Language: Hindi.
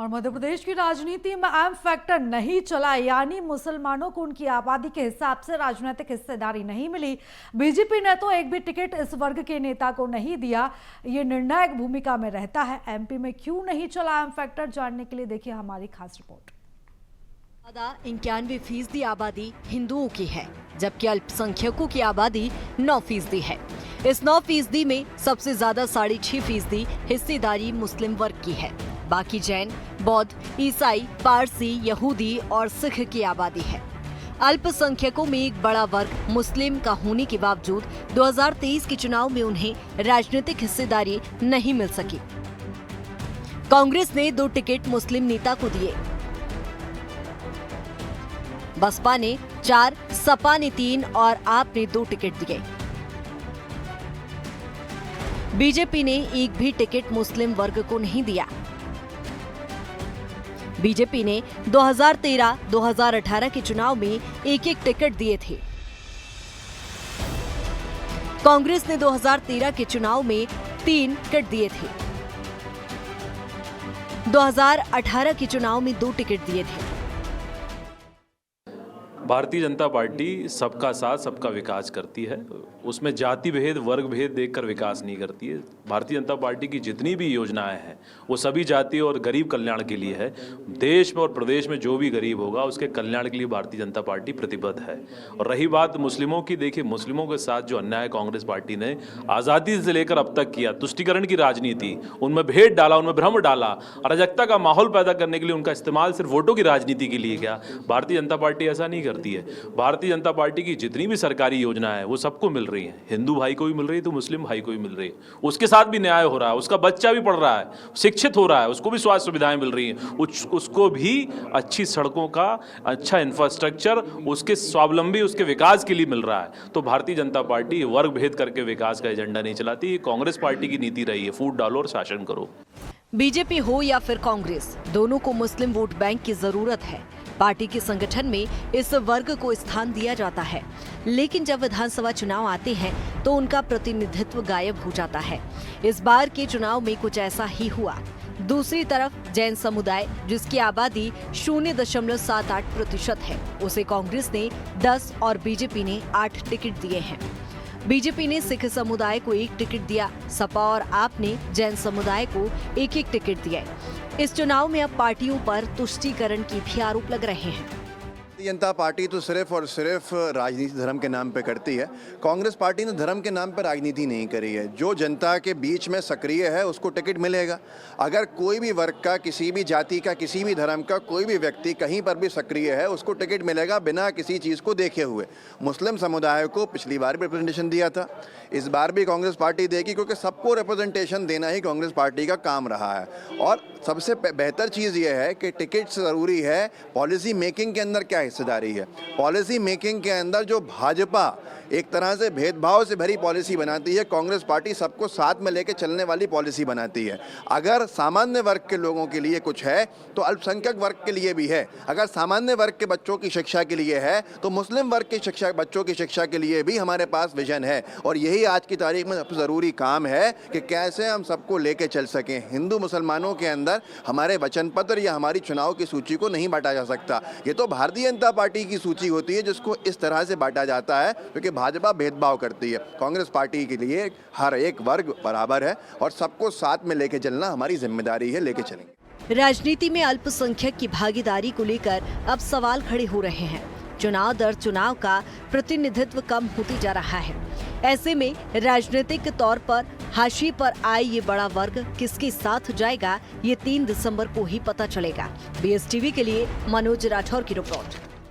और मध्य प्रदेश की राजनीति में एम फैक्टर नहीं चला, यानी मुसलमानों को उनकी आबादी के हिसाब से राजनीतिक हिस्सेदारी नहीं मिली। बीजेपी ने तो एक भी टिकट इस वर्ग के नेता को नहीं दिया। ये निर्णायक भूमिका में रहता है। एमपी में क्यों नहीं चला एम फैक्टर, जानने के लिए देखिए हमारी खास रिपोर्ट। 91% आबादी हिंदुओं की है, जबकि अल्पसंख्यकों की आबादी 9% है। इस 9% में सबसे ज्यादा 6.5% हिस्सेदारी मुस्लिम वर्ग की है। बाकी जैन, बौद्ध, ईसाई, पारसी, यहूदी और सिख की आबादी है। अल्पसंख्यकों में एक बड़ा वर्ग मुस्लिम का होने के बावजूद 2023 के चुनाव में उन्हें राजनीतिक हिस्सेदारी नहीं मिल सकी। कांग्रेस ने 2 टिकट मुस्लिम नेता को दिए, बसपा ने 4, सपा ने 3 और आप ने 2 टिकट दिए। बीजेपी ने एक भी टिकट मुस्लिम वर्ग को नहीं दिया। बीजेपी ने 2013-2018 के चुनाव में एक टिकट दिए थे। कांग्रेस ने 2013 के चुनाव में 3 टिकट दिए थे। 2018 के चुनाव में 2 टिकट दिए थे। भारतीय जनता पार्टी सबका साथ सबका विकास करती है, उसमें जाति भेद वर्ग भेद देखकर विकास नहीं करती है। भारतीय जनता पार्टी की जितनी भी योजनाएं हैं वो सभी जाति और गरीब कल्याण के लिए है। देश में और प्रदेश में जो भी गरीब होगा उसके कल्याण के लिए भारतीय जनता पार्टी प्रतिबद्ध है। और रही बात मुस्लिमों की, देखिए मुस्लिमों के साथ जो अन्याय कांग्रेस पार्टी ने आज़ादी से लेकर अब तक किया, तुष्टीकरण की राजनीति, उनमें भेद डाला, उनमें भ्रम डाला, अराजकता का माहौल पैदा करने के लिए उनका इस्तेमाल सिर्फ वोटों की राजनीति के लिए किया। भारतीय जनता पार्टी ऐसा नहीं करती है। भारतीय जनता पार्टी की जितनी भी सरकारी योजना है वो सबको मिल रही है। हिंदू भाई को भी मिल रही है तो मुस्लिम भाई को भी मिल रही है। उसके साथ भी न्याय हो रहा है, उसका बच्चा भी पढ़ रहा है, शिक्षित हो रहा है, उसको भी स्वास्थ्य सुविधाएं मिल रही हैं, उसको भी अच्छी सड़कों का अच्छा इंफ्रास्ट्रक्चर उसके स्वावलंबी उसके विकास के लिए मिल रहा है। तो भारतीय जनता पार्टी वर्ग भेद करके विकास का एजेंडा नहीं चलाती। ये कांग्रेस पार्टी की नीति रही है, फूट डालो और शासन करो। बीजेपी हो या फिर कांग्रेस, दोनों को मुस्लिम वोट बैंक की जरूरत है। पार्टी के संगठन में इस वर्ग को स्थान दिया जाता है, लेकिन जब विधानसभा चुनाव आते हैं तो उनका प्रतिनिधित्व गायब हो जाता है। इस बार के चुनाव में कुछ ऐसा ही हुआ। दूसरी तरफ जैन समुदाय, जिसकी आबादी 0.78% है, उसे कांग्रेस ने 10 और बीजेपी ने 8 टिकट दिए हैं। बीजेपी ने सिख समुदाय को 1 टिकट दिया। सपा और आप ने जैन समुदाय को 1 टिकट दिया। इस चुनाव में अब पार्टियों पर तुष्टीकरण की भी आरोप लग रहे हैं। जनता पार्टी तो सिर्फ और सिर्फ राजनीति धर्म के नाम पे करती है। कांग्रेस पार्टी ने धर्म के नाम पर राजनीति नहीं करी है। जो जनता के बीच में सक्रिय है उसको टिकट मिलेगा। अगर कोई भी वर्ग का, किसी भी जाति का, किसी भी धर्म का कोई भी व्यक्ति कहीं पर भी सक्रिय है उसको टिकट मिलेगा, बिना किसी चीज़ को देखे हुए। मुस्लिम समुदाय को पिछली बार भी रिप्रेजेंटेशन दिया था, इस बार भी कांग्रेस पार्टी देगी, क्योंकि सबको रिप्रेजेंटेशन देना ही कांग्रेस पार्टी का काम रहा है। और सबसे बेहतर चीज़ यह है कि टिकट ज़रूरी है, पॉलिसी मेकिंग के अंदर क्या हिस्सेदारी है। पॉलिसी मेकिंग के अंदर जो भाजपा एक तरह से भेदभाव से भरी पॉलिसी बनाती है, कांग्रेस पार्टी सबको साथ में लेकर चलने वाली पॉलिसी बनाती है। अगर सामान्य वर्ग के लोगों के लिए कुछ है तो अल्पसंख्यक वर्ग के लिए भी है। अगर सामान्य वर्ग के बच्चों की शिक्षा के लिए है तो मुस्लिम वर्ग की शिक्षा, बच्चों की शिक्षा के लिए भी हमारे पास विजन है। और यही आज की तारीख में सबसे ज़रूरी काम है कि कैसे हम सबको लेके चल सकें। हिंदू मुसलमानों के अंदर हमारे वचन पत्र या हमारी चुनाव की सूची को नहीं बांटा जा सकता। ये तो भारतीय जनता पार्टी की सूची होती है जिसको इस तरह से बांटा जाता है, क्योंकि भाजपा भेदभाव करती है। कांग्रेस पार्टी के लिए हर एक वर्ग बराबर है और सबको साथ में लेके चलना हमारी जिम्मेदारी है, लेके चलेंगे। राजनीति में अल्पसंख्यक की भागीदारी को लेकर अब सवाल खड़े हो रहे हैं। चुनाव दर चुनाव का प्रतिनिधित्व कम होती जा रहा है। ऐसे में राजनीतिक तौर पर हाशिए पर आए ये बड़ा वर्ग किसके साथ जाएगा, ये 3 दिसंबर को ही पता चलेगा। BSTV के लिए मनोज राठौर की रिपोर्ट।